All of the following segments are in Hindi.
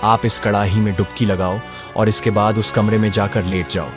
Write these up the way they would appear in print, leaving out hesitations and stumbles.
आप इस कड़ाही में डुबकी लगाओ और इसके बाद उस कमरे में जाकर लेट जाओ।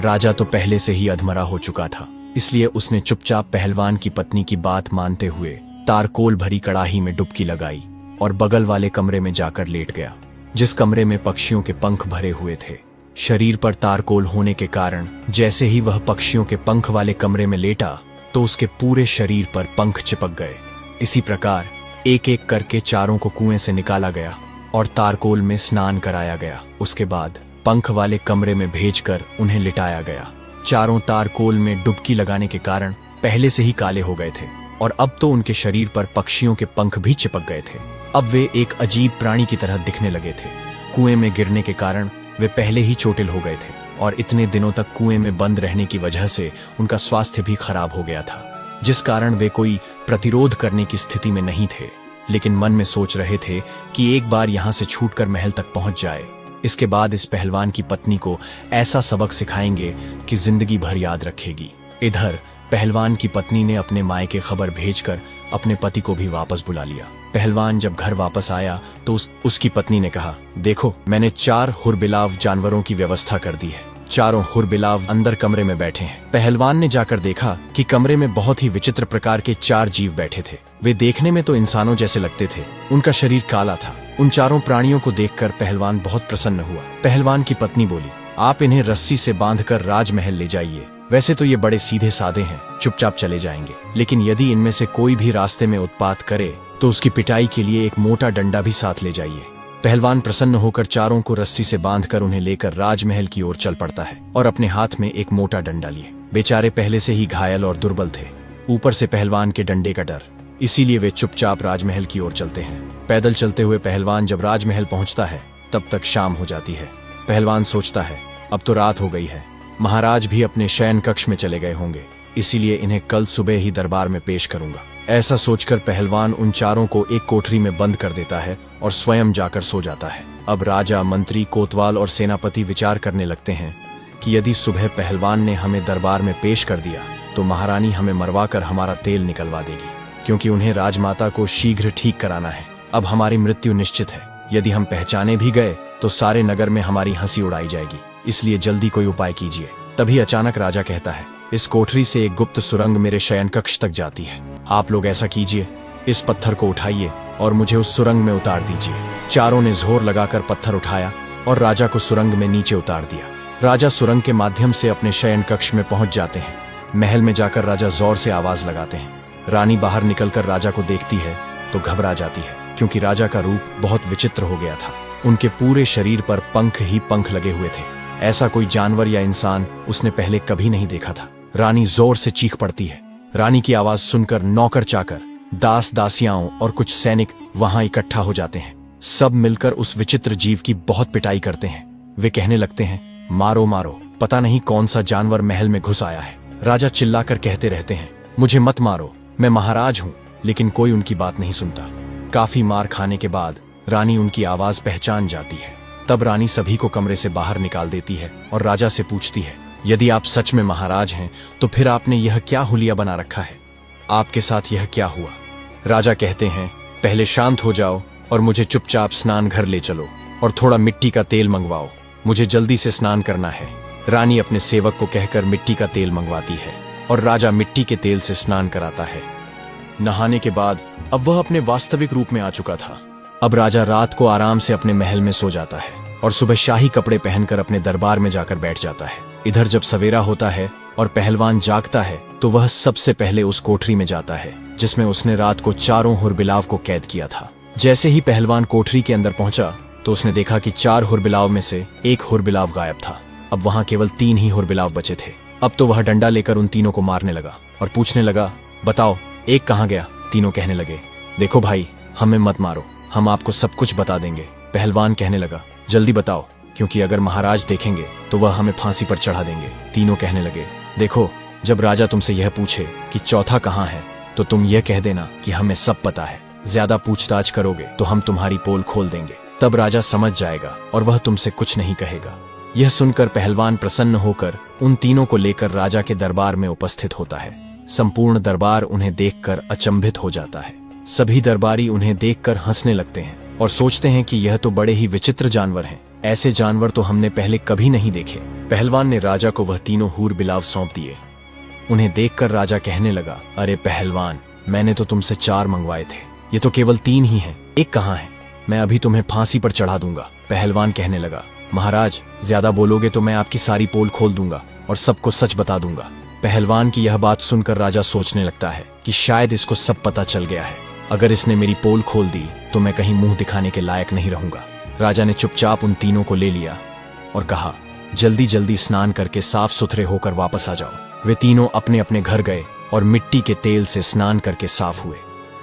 राजा तो पहले से ही अधमरा हो चुका था, इसलिए उसने चुपचाप पहलवान की पत्नी की बात मानते हुए तारकोल भरी कड़ाही में डुबकी लगाई और बगल वाले कमरे में जाकर लेट गया, जिस कमरे में पक्षियों के पंख भरे हुए थे। शरीर पर तारकोल होने के कारण जैसे ही वह पक्षियों के पंख वाले कमरे में लेटा तो उसके पूरे शरीर पर पंख चिपक गए। इसी प्रकार एक एक करके चारों को कुएं से निकाला गया और तारकोल में स्नान कराया गया। उसके बाद पंख वाले कमरे में भेजकर उन्हें लिटाया गया। चारों तारकोल में डुबकी लगाने के कारण पहले से ही काले हो गए थे और अब तो उनके शरीर पर पक्षियों के पंख भी चिपक गए थे। अब वे एक अजीब प्राणी की तरह दिखने लगे थे। कुएं में गिरने के कारण वे पहले ही चोटिल हो गए थे और इतने दिनों तक कुएं में बंद रहने की वजह से उनका स्वास्थ्य भी खराब हो गया था, जिस कारण वे कोई प्रतिरोध करने की स्थिति में नहीं थे। लेकिन मन में सोच रहे थे कि एक बार यहां से छूटकर महल तक पहुंच जाए। इसके बाद इस पहलवान की पत्नी को ऐसा सबक सिखाएंगे कि जिंदगी भर याद रखेगी। इधर पहलवान की पत्नी ने अपने मायके खबर भेजकर अपने पति को भी वापस बुला लिया। पहलवान जब घर वापस आया तो उसकी पत्नी ने कहा, देखो मैंने 4 हुरबिलाव जानवरों की व्यवस्था कर दी है। चारों हुरबिलाव अंदर कमरे में बैठे हैं। पहलवान ने जाकर देखा कि कमरे में बहुत ही विचित्र प्रकार के 4 जीव बैठे थे। वे देखने में तो इंसानों जैसे लगते थे। उनका शरीर काला था। उन चारों प्राणियों को देखकर पहलवान बहुत प्रसन्न हुआ। पहलवान की पत्नी बोली, आप इन्हें रस्सी से बांधकर राजमहल ले जाइए। वैसे तो ये बड़े सीधे साधे हैं, चुपचाप चले जाएंगे, लेकिन यदि इनमें से कोई भी रास्ते में उत्पात करे तो उसकी पिटाई के लिए एक मोटा डंडा भी साथ ले जाइए। पहलवान प्रसन्न होकर चारों को रस्सी से बांधकर उन्हें लेकर राजमहल की ओर चल पड़ता है और अपने हाथ में एक मोटा डंडा लिए। बेचारे पहले से ही घायल और दुर्बल थे, ऊपर से पहलवान के डंडे का डर, इसीलिए वे चुपचाप राजमहल की ओर चलते हैं। पैदल चलते हुए पहलवान जब राजमहल पहुंचता है तब तक शाम हो जाती है। पहलवान सोचता है, अब तो रात हो गई है, महाराज भी अपने शयन कक्ष में चले गए होंगे, इसीलिए इन्हें कल सुबह ही दरबार में पेश करूंगा। ऐसा सोचकर पहलवान उन चारों को एक कोठरी में बंद कर देता है और स्वयं जाकर सो जाता है। अब राजा, मंत्री, कोतवाल और सेनापति विचार करने लगते हैं कि यदि सुबह पहलवान ने हमें दरबार में पेश कर दिया तो महारानी हमें मरवाकर हमारा तेल निकलवा देगी, क्योंकि उन्हें राजमाता को शीघ्र ठीक कराना है। अब हमारी मृत्यु निश्चित है। यदि हम पहचाने भी गए तो सारे नगर में हमारी हंसी उड़ाई जाएगी, इसलिए जल्दी कोई उपाय कीजिए। तभी अचानक राजा कहता है, इस कोठरी से एक गुप्त सुरंग मेरे शयन कक्ष तक जाती है। आप लोग ऐसा कीजिए, इस पत्थर को उठाइए और मुझे उस सुरंग में उतार दीजिए। चारों ने जोर लगाकर पत्थर उठाया और राजा को सुरंग में नीचे उतार दिया। राजा सुरंग के माध्यम से अपने शयन कक्ष में पहुंच जाते हैं। महल में जाकर राजा जोर से आवाज लगाते हैं। रानी बाहर निकलकर राजा को देखती है तो घबरा जाती है, क्योंकि राजा का रूप बहुत विचित्र हो गया था। उनके पूरे शरीर पर पंख ही पंख लगे हुए थे। ऐसा कोई जानवर या इंसान उसने पहले कभी नहीं देखा था। रानी जोर से चीख पड़ती है। रानी की आवाज सुनकर नौकर चाकर, दास दासियाओं और कुछ सैनिक वहां इकट्ठा हो जाते हैं। सब मिलकर उस विचित्र जीव की बहुत पिटाई करते हैं। वे कहने लगते हैं, मारो मारो, पता नहीं कौन सा जानवर महल में घुस आया है। राजा चिल्लाकर कहते रहते हैं, मुझे मत मारो, मैं महाराज हूं, लेकिन कोई उनकी बात नहीं सुनता। काफी मार खाने के बाद रानी उनकी आवाज पहचान जाती है। तब रानी सभी को कमरे से बाहर निकाल देती है और राजा से पूछती है, यदि आप सच में महाराज हैं तो फिर आपने यह क्या हुलिया बना रखा है? आपके साथ यह क्या हुआ? राजा कहते हैं, पहले शांत हो जाओ और मुझे चुपचाप स्नान घर ले चलो और थोड़ा मिट्टी का तेल मंगवाओ, मुझे जल्दी से स्नान करना है। रानी अपने सेवक को कहकर मिट्टी का तेल मंगवाती है और राजा मिट्टी के तेल से स्नान कराता है। नहाने के बाद अब वह अपने वास्तविक रूप में आ चुका था। अब राजा रात को आराम से अपने महल में सो जाता है और सुबह शाही कपड़े पहनकर अपने दरबार में जाकर बैठ जाता है। इधर जब सवेरा होता है और पहलवान जागता है तो वह सबसे पहले उस कोठरी में जाता है जिसमें उसने रात को चारों हुरबिलाव को कैद किया था। जैसे ही पहलवान कोठरी के अंदर पहुंचा तो उसने देखा कि 4 हुरबिलाव में से एक हुरबिलाव गायब था। अब वहां केवल 3 ही हुरबिलाव बचे थे। अब तो वह डंडा लेकर उन तीनों को मारने लगा और पूछने लगा, बताओ एक कहाँ गया? तीनों कहने लगे, देखो भाई, हमें मत मारो, हम आपको सब कुछ बता देंगे। पहलवान कहने लगा, जल्दी बताओ, क्योंकि अगर महाराज देखेंगे तो वह हमें फांसी पर चढ़ा देंगे। तीनों कहने लगे, देखो, जब राजा तुमसे यह पूछे कि चौथा कहाँ है तो तुम यह कह देना कि हमें सब पता है। ज्यादा पूछताछ करोगे तो हम तुम्हारी पोल खोल देंगे, तब राजा समझ जाएगा और वह तुमसे कुछ नहीं कहेगा। यह सुनकर पहलवान प्रसन्न होकर उन तीनों को लेकर राजा के दरबार में उपस्थित होता है। संपूर्ण दरबार उन्हें देखकर अचंभित हो जाता है। सभी दरबारी उन्हें देखकर हंसने लगते हैं और सोचते हैं कि यह तो बड़े ही विचित्र जानवर हैं। ऐसे जानवर तो हमने पहले कभी नहीं देखे। पहलवान ने राजा को वह तीनों हूर बिलाव सौंप दिए। उन्हें देखकर राजा कहने लगा, अरे पहलवान, मैंने तो तुमसे 4 मंगवाए थे, ये तो केवल 3 ही हैं। एक कहाँ है? मैं अभी तुम्हें फांसी पर चढ़ा दूंगा। पहलवान कहने लगा, महाराज, ज्यादा बोलोगे तो मैं आपकी सारी पोल खोल दूंगा और सबको सच बता दूंगा। पहलवान की यह बात सुनकर राजा सोचने लगता है कि शायद इसको सब पता चल गया है। अगर इसने मेरी पोल खोल दी तो मैं कहीं मुंह दिखाने के लायक नहीं रहूंगा। राजा ने चुपचाप उन तीनों को ले लिया और कहा, जल्दी जल्दी स्नान करके साफ सुथरे होकर वापस आ जाओ। वे तीनों अपने अपने घर गए और मिट्टी के तेल से स्नान करके साफ हुए।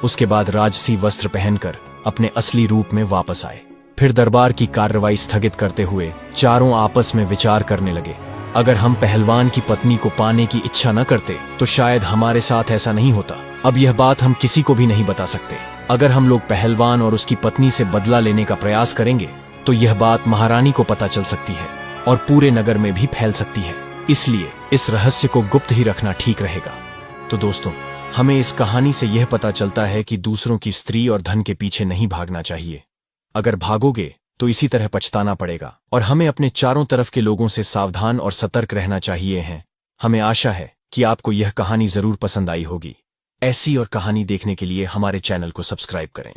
उसके बाद राजसी वस्त्र पहनकर अपने असली रूप में वापस आए। फिर दरबार की कार्रवाई स्थगित करते हुए चारों आपस में विचार करने लगे, अगर हम पहलवान की पत्नी को पाने की इच्छा न करते तो शायद हमारे साथ ऐसा नहीं होता। अब यह बात हम किसी को भी नहीं बता सकते। अगर हम लोग पहलवान और उसकी पत्नी से बदला लेने का प्रयास करेंगे तो यह बात महारानी को पता चल सकती है और पूरे नगर में भी फैल सकती है। इसलिए इस रहस्य को गुप्त ही रखना ठीक रहेगा। तो दोस्तों, हमें इस कहानी से यह पता चलता है कि दूसरों की स्त्री और धन के पीछे नहीं भागना चाहिए। अगर भागोगे तो इसी तरह पछताना पड़ेगा और हमें अपने चारों तरफ के लोगों से सावधान और सतर्क रहना चाहिए है। हमें आशा है कि आपको यह कहानी जरूर पसंद आई होगी। ऐसी और कहानी देखने के लिए हमारे चैनल को सब्सक्राइब करें।